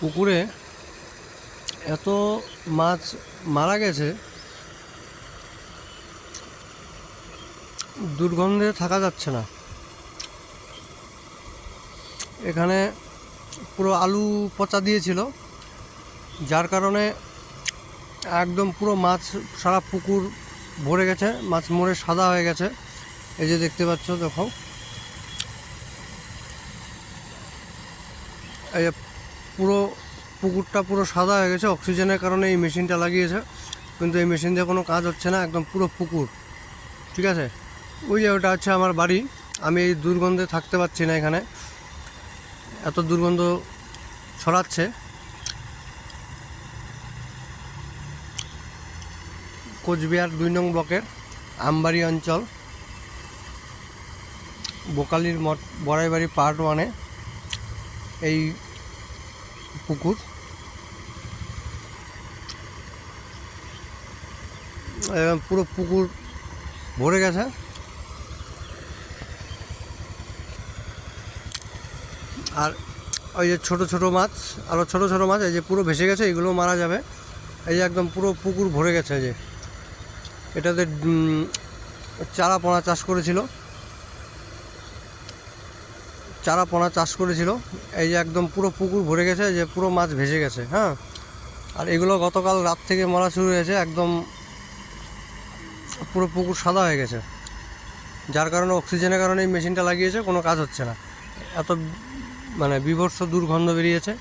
পুকুরে এত মাছ মারা গেছে, দুর্গন্ধে থাকা যাচ্ছে না। এখানে পুরো আলু পচা দিয়েছিল, যার কারণে একদম পুরো মাছ সারা পুকুর ভরে গেছে, মাছ মরে সাদা হয়ে গেছে। এই যে দেখতে পাচ্ছ, দেখো এই যে পুরো পুকুরটা পুরো সাদা হয়ে গেছে। অক্সিজেনের কারণে এই মেশিনটা লাগিয়েছে, কিন্তু এই মেশিন দিয়ে কোনো কাজ হচ্ছে না। একদম পুরো পুকুর, ঠিক আছে। ওই যে ওটা হচ্ছে আমার বাড়ি। আমি এই দুর্গন্ধে থাকতে পারছি না, এখানে এত দুর্গন্ধ ছড়াচ্ছে। কোচবিহার 2 নং ব্লকের আমবাড়ি অঞ্চল, বোকালির মঠ বড়াইবাড়ি পার্ট 1-এ এই পুকুর। পুরো পুকুর ভরে গেছে। আর ওই যে ছোট ছোট মাছ, আরও ছোট ছোট মাছ এই যে পুরো ভেসে গেছে, এগুলো মারা যাবে। এই যে একদম পুরো পুকুর ভরে গেছে। যে এটাতে চারা পোনা চাষ করেছিল, এই যে একদম পুরো পুকুর ভরে গেছে, যে পুরো মাছ ভেসে গেছে। হ্যাঁ, আর এগুলো গতকাল রাত থেকে মরা শুরু হয়েছে, একদম পুরো পুকুর সাদা হয়ে গেছে। যার কারণে অক্সিজেনের কারণে এই মেশিনটা লাগিয়েছে, কোনো কাজ হচ্ছে না। এত মানে বীভৎস দুর্গন্ধ বেরিয়েছে।